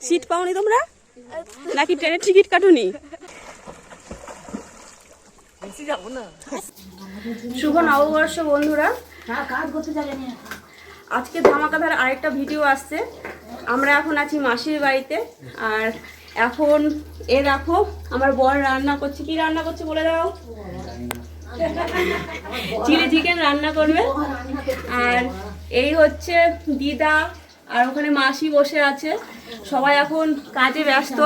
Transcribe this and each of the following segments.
Seat পাওনি তোমরা নাকি ট্রেনের টিকিট কাটুনি? শুভ নববর্ষ বন্ধুরা। আজকে ধামাকাধার আরেকটা ভিডিও আসছে। আমরা এখন আছি মাসির বাড়িতে, আর এখন দেখো আমার বর রান্না করছে। কি রান্না করছে বলে দাও? চিলি চিকেন রান্না করবে। আর এই হচ্ছে দিদা, আর ওখানে মাসি বসে আছে। সবাই এখন কাজে ব্যস্ত।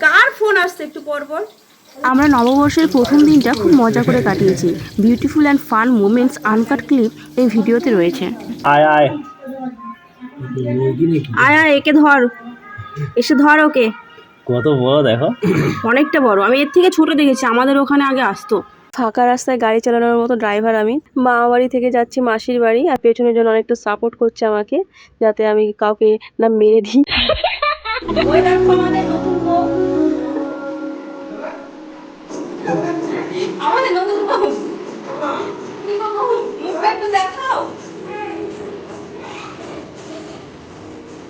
কার ফোন আসছে একটু পর পর? আমরা নববর্ষের প্রথম দিনটা খুব মজা করে কাটিয়েছি। Beautiful and fun moments uncut clip এই ভিডিওতে রয়েছে। আয় আয় আয় আয়, একে ধর, এসে ধর ওকে। কত বড় দেখো, অনেকটা বড়। আমি এর থেকে ছোট দেখেছি, আমাদের ওখানে আগে আসতো। ফাঁকা রাস্তায় গাড়ি চালানোর মতো ড্রাইভার আমি। মামা বাড়ি থেকে যাচ্ছি মাসির বাড়ি, আর পেছনের জন্য অনেকটা সাপোর্ট করছে আমাকে, যাতে আমি কাউকে না মেরে দিই। আমাদের নতুন বউ, মুখটা একটু দেখাও।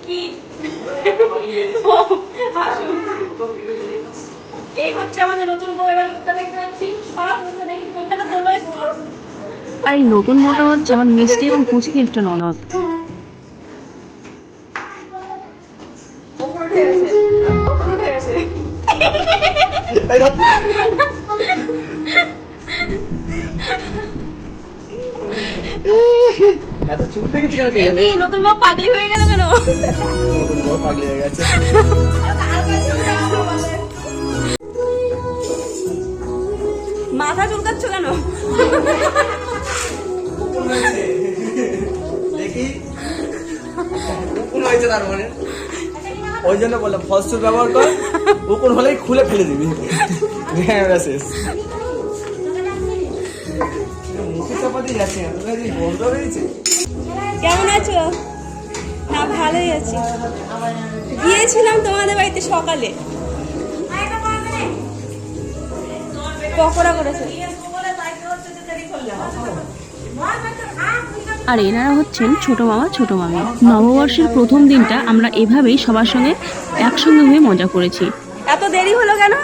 কি এই হচ্ছে আমাদের নতুন বউ। এবার মুখটা দেখতে পাচ্ছি। আর এই নতুন বউটা হচ্ছে আমার মিষ্টি এবং কুচকি একটা ননদ। নতুন বউ পাগলি হয়ে গেল কেন? নতুন বউ পাগলি হয়ে গেছে। মাথা চুলকাচ্ছ কেন? দেখি উকুন হয়েছে, তার মানে ওই জন্য বললাম ফলস্টুল ব্যবহার কর, উকুন হলেই খুলে ফেলে দিবি। শেষ মুখে চাপাতি যাচ্ছে। বন্ধ হয়েছে। কেমন আছো? না ভালোই আছি। গিয়েছিলাম তোমাদের বাড়িতে সকালে, পকোড়া করেছে। আর এনারা হচ্ছেন ছোট মামা ছোট মামি। নববর্ষের প্রথম দিনটা আমরা এভাবেই সবার সঙ্গে একসঙ্গে হয়ে মজা করেছি। এত দেরি হলো কেন?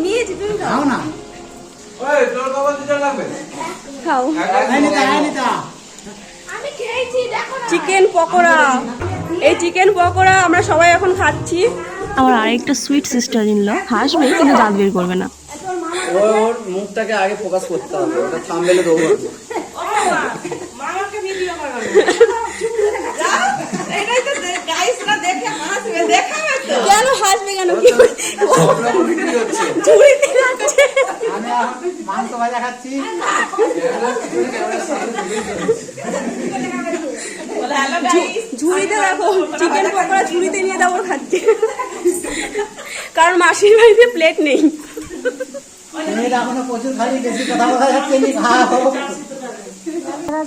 নিয়েছি, তুমি খাও না। খাও। চিকেন পকোড়া, এই চিকেন পকোড়া আমরা সবাই এখন খাচ্ছি। আমার আরেকটা সুইট সিস্টার ইন ল হাসবে কিন্তু দাঁত বের করবে না। ওর মুখটাকে আগে ফোকাস করতে হবে, ওটা থাম্বনেলে দেবো। মামাকে ভিডিও করবে। এটাই তো গাইস না দেখে হাসবে, দেখাবে তো। কেন হাসবে কেন? কি সব রকম ভিডিও হচ্ছে। ঝুড়িতে যাচ্ছে। আমি মাংস ভাজা খাচ্ছি। ঝুড়িতে দেখো চিকেন পকোড়া ঝুড়িতে নিয়ে দাও খাচ্ছে, কারণ মাসির বাড়িতে প্লেট নেই।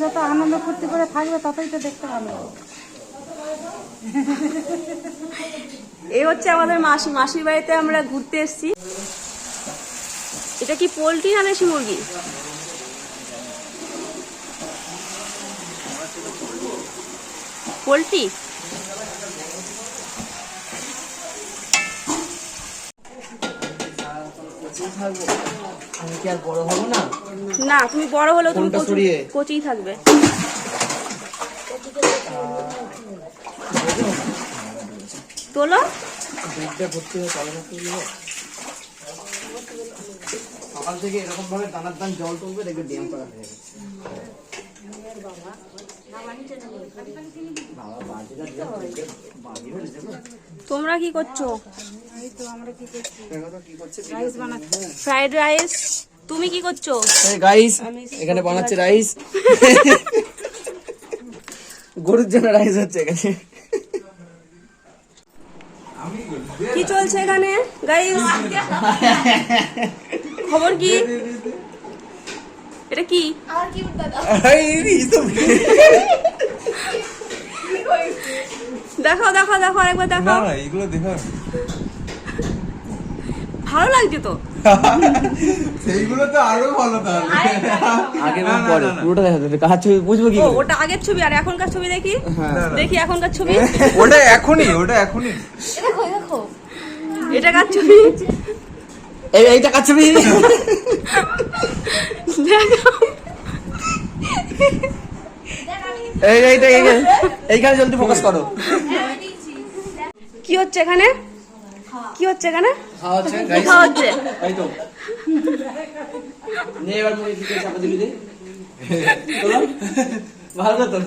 যত আনন্দ ফুর্তি করে থাকবে ততই তো দেখতে ভালো। এই হচ্ছে আমাদের মাসি। মাসির বাড়িতে আমরা ঘুরতে এসেছি। এটা কি পোলট্রি না দেশি মুরগি? পোলট্রি। আমি কি আর বড় হবো না? না, তুমি বড় হলেও তুমি কোনটা সরিয়ে? কচিই থাকবে। তোলো। সকাল থেকে এরকম ভাবে দানার দান জল তুলবে, দেখবে ডিম করা হয়ে গেছে। তোমরা কি করছো? Fried rice. তুমি কি করছো? গাইস এখানে বানাচ্ছে রাইস। গরুর জন্য রাইস হচ্ছে এখানে। কি চলছে এখানে গাইস? খবর কি? এটা কি? দেখো দেখো দেখো, আরেকবার দেখো। এগুলো দেখো। ভালো লাগছে তো। সেইগুলো তো আরো ভালো তাহলে। আগে এবং পরে পুরোটা দেখা যাবে, কার ছবি বুঝবো কি ও করে? ওটা আগের ছবি আর এখনকার ছবি দেখি। দেখি এখনকার ছবি। ওটা এখনই, ওটা এখনই। এটা কার ছবি? এইটা কার ছবি? দেখো। এইখানে জলদি ফোকাস করো। কি হচ্ছে এখানে? কি হচ্ছে এখানে? খাওয়া হচ্ছে কি গাইস। খাওয়া হচ্ছে? এই তো নে এবার মুখে দিকে চাপা দিবি দে। চলো ভালো তো।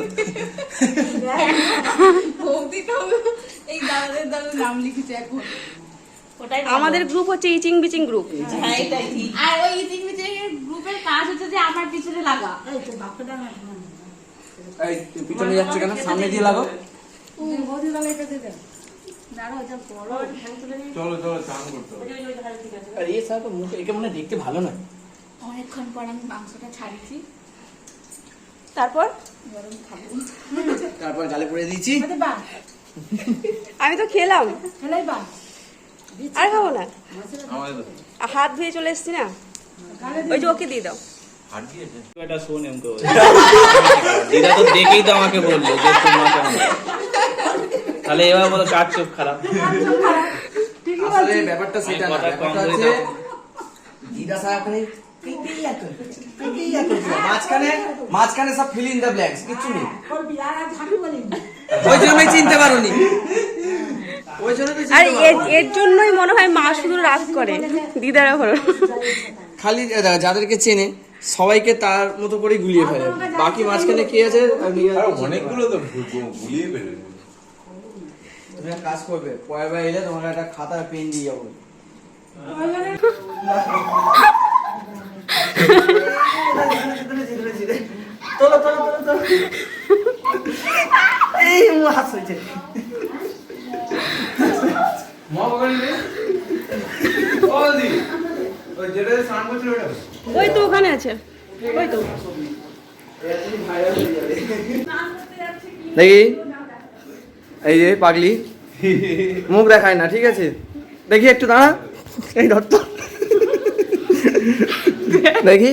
আমাদের গ্রুপ হচ্ছে ইচিং বিচিং গ্রুপ। আর ওই ইচিং বিচিং এর গ্রুপের কাজ হচ্ছে যে আমার পিছনে লাগা। এই তুই পিছনে যাচ্ছ কেন? সামনে দিয়ে লাগো। চলো চলো চান করতে হবে। আর এই সাথে তো মুখে একে মনে হয় দেখতে ভালো না। অনেকক্ষণ পর আমি মাংসটা ছাড়িয়েছি, তারপর তারপর গালে পড়ে দিয়েছি। আমি তো খেলাম, আর খাবো না। আমাদের আর হাত ধুয়ে চলে এসছি না, ওই যে ওকে দিয়ে দাও। এটা শোন এমকে দিদা তো দেখেই তো আমাকে বললো যে তোমাকে তাহলে এবার বলো কার চোখ খারাপ। আসলে ব্যাপারটা সেটা না, কথা কম ব্যাপারটা বলে হচ্ছে দাও। দিদা সাহেব করে মাঝখানে সব ফিল ইন দ্য ব্ল্যাঙ্কস, কিচ্ছু নেই। ওই জন্যই চিনতে পারোনি, ওই জন্য তো আর চিনতে পারোনি। এর জন্যই মনে হয় মা শুধু রাগ করে দিদার ওপর। খালি যাদেরকে চেনে সবাইকে তার মতো করে গুলিয়ে ফেলে, বাকি মাঝখানে কে আছে অনেকগুলো তো গুলিয়ে ফেলে। তুমি এক কাজ করবে, পরের বার এলে তোমাকে একটা খাতা পেন দিয়ে যাবো। এই হাত হয়েছে যেটা স্নান করছিল ওটা ওই তো ওখানে আছে, ওই তো। দেখি এই যে পাগলি মুখ দেখায় না, ঠিক আছে? দেখি একটু দাঁড়া, এই ধর তো দেখি,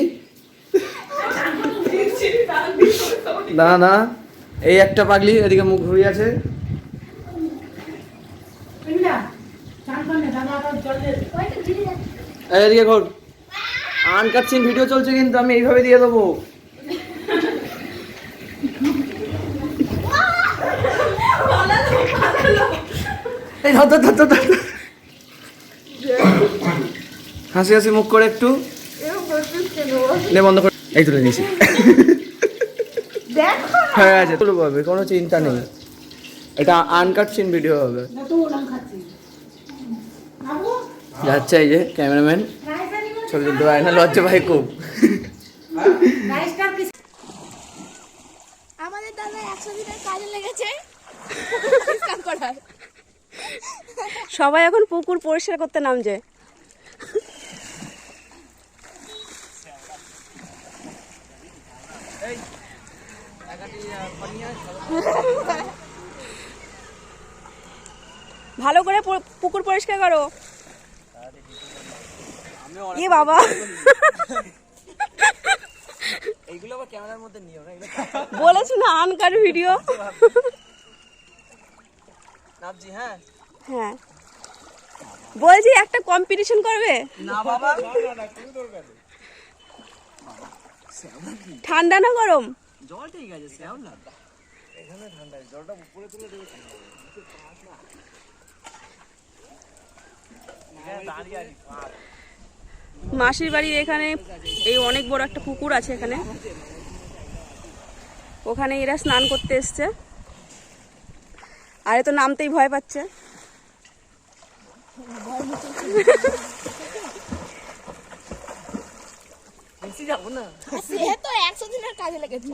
দাঁড়া দাঁড়া। এই একটা পাগলি এদিকে মুখ ঘুরিয়ে আছে। এই এদিকে ঘর, আনকাট সিন ভিডিও চলছে কিন্তু আমি এইভাবে দিয়ে দেবো। এই ধর ধর ধর ধর ধর। হাসি হাসি মুখ করে একটু নে, বন্ধ করে। এই তুলে নিয়েছি, হয়ে গেছে, তুলে পাবে, কোনো চিন্তা নেই। এটা আনকাট সিন ভিডিও হবে। যাচ্ছে এই যে ক্যামেরাম্যান, ছবি তুলতে পারে না, লজ্জা ভাই খুব। আমাদের দাদা 100 দিনের কাজে লেগেছে কাজ করার। সবাই এখন পুকুর পরিষ্কার করতে নামছে। ভালো করে পুকুর পরিষ্কার করো। এ বাবা, এইগুলো আবার ক্যামেরার মধ্যে নিও না, এগুলো বলেছি না আনকার ভিডিও। নামছি। হ্যাঁ হ্যাঁ বলছি একটা কম্পিটিশন করবে। না বাবা, ঠান্ডা না গরম? জল ঠিক আছে, শ্যাও না এখানে ঠান্ডা, জলটা উপরে তুলে দেবে। মাসির বাড়ির এখানে এই অনেক বড় একটা পুকুর আছে এখানে, ওখানে এরা স্নান করতে এসছে। আরে তো নামতেই ভয় পাচ্ছে। যাবো না, সে তো 100 দিনের কাজে লেগেছে।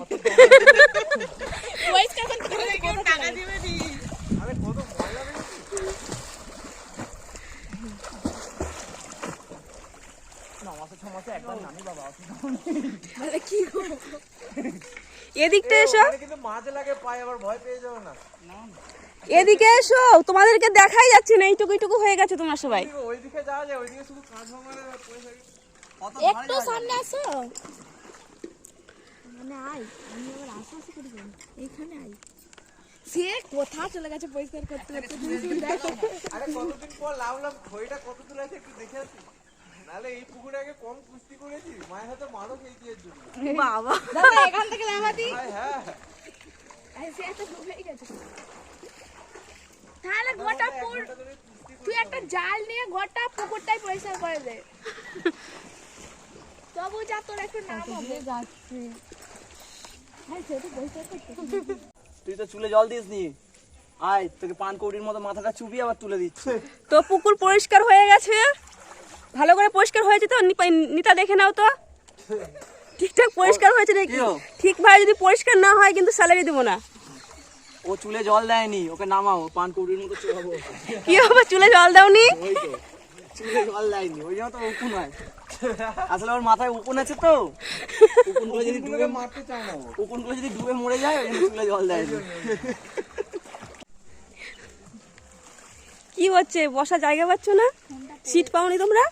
পরিষ্কার করতে গেলে কেউ টাকা দিবে নি। আরে কত ভয় লাগে। এদিকটা এসো। কিন্তু মাঝে লাগে পায়ে, আবার ভয় পেয়ে যাও না। এদিকে এসো, তোমাদেরকে দেখাই যাচ্ছে না, এইটুকু হয়ে গেছে তোমরা সবাই। ওইদিকে যাওয়া যায়, ওইদিকে শুধু কাঁচ ভাঙালে পড়ে থাকে। একটু সামনে আসো মানে আই আমি আবার আশা করি এখানে আই সে কোথা চলে গেছে পরিষ্কার করতে করতে তুমি শুধু দেখো আরে কতদিন পর লাভলাম খইটা কত দূর আছে একটু দেখে আসি। নালে এই পুকুরে আগে কম কুস্তি করেছি, মায়ের হাতে মারও খেয়েছি এর জন্য। বাবা দাদা এখান থেকে নামাতি হ্যাঁ সে একটা ডুবে গেছে তাহলে গোটা পুর তুই একটা জাল নিয়ে গোটা পুকুরটাই পরিষ্কার করে দে তবু যা তোর একটু নাম হবে যাচ্ছে হ্যাঁ সেটা পরিষ্কার করতে তুই তো চুলে জল দিস নি, আয় তোকে পান কৌড়ির মতো মাথাটা চুপিয়ে আবার তুলে দিচ্ছে। তো পুকুর পরিষ্কার হয়ে গেছে, ভালো করে পরিষ্কার হয়েছে তো? নিতা দেখে নাও তো ঠিকঠাক পরিষ্কার হয়েছে নাকি। কিও? ঠিকভাবে যদি পরিষ্কার না হয় কিন্তু স্যালারি দেবো না। ও চুলে জল দেয়নি, ওকে নামাও, পান কৌড়ির মতো চুলাবো। কি হবে, চুলে জল দাওনি? ওই তো চুলে জল দেয়নি, ওই জন্য তো উকুন হয়। আসলে ওর মাথায় উকুন আছে তো, উকুনগুলো যদি ডুবে মারতে চাও না, উকুনগুলো যদি ডুবে মরে যায় ওই জন্য চুলে জল দেয়নি। কি হচ্ছে, বসা জায়গা পাচ্ছ না? সিট পাওনি তোমরা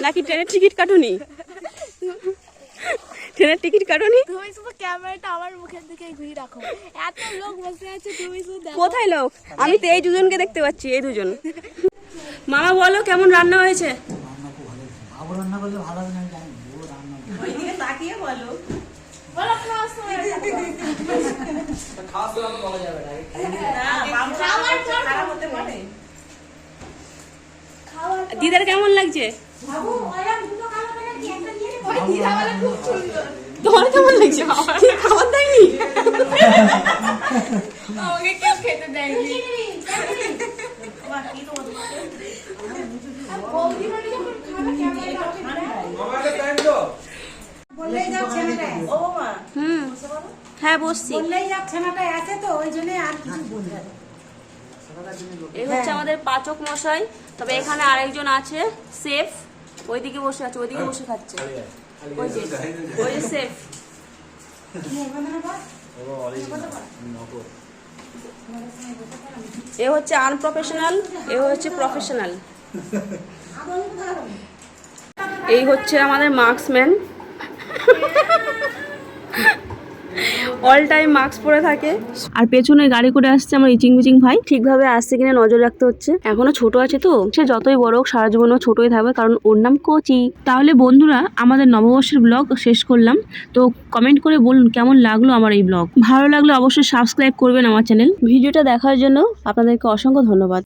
নাকি ট্রেনের টিকিট কাটুনি? ট্রেনের টিকিট কাটুনি? তুমি শুধু ক্যামেরাটা আমার মুখের দিকে ঘুরিয়ে রাখো এত লোক বসে আছে তুমি শুধু দেখো কোথায় লোক? আমি তো এই দুজনকে দেখতে পাচ্ছি, এই দুজন। মামা বলো কেমন রান্না হয়েছে? বলো ক্লাস খাবার খারাপ হতে পারে দিদার কেমন লাগছে? তোমার কেমন লাগছে? ঠিক খাবার দেয়নি? আমাকে কেউ খেতে দেয়নি মোবাইলে টাইম তো বললেই যাক ছেলেটাই হ্যাঁ বসছি। বললেই যাক ছেলেটাই আছে তো ওই জন্য আর কিছু বলবে না। এই হচ্ছে আমাদের পাচক মশাই, তবে এখানে আরেকজন আছে শেফ, ওইদিকে বসে আছে, ওইদিকে বসে খাচ্ছে। ওই যে শেফ। এ হচ্ছে আনপ্রফেশনাল, এ হচ্ছে প্রফেশনাল। এই হচ্ছে আমাদের মার্কসম্যান, অল টাইম মাস্ক পরে থাকে। আর পেছনে গাড়ি করে আসছে আমার ইচিং বিচিং ভাই, ঠিকভাবে আসছে কিনা নজর রাখতে হচ্ছে। এখনো ছোট আছে তো, সে যতই বড় হোক সারা জীবনও ছোটই থাকবে, কারণ ওর নাম কোচি। তাহলে বন্ধুরা আমাদের নববর্ষের ব্লগ শেষ করলাম, তো কমেন্ট করে বলুন কেমন লাগলো আমার এই ব্লগ। ভালো লাগলে অবশ্যই সাবস্ক্রাইব করবেন আমার চ্যানেল। ভিডিওটা দেখার জন্য আপনাদেরকে অসংখ্য ধন্যবাদ।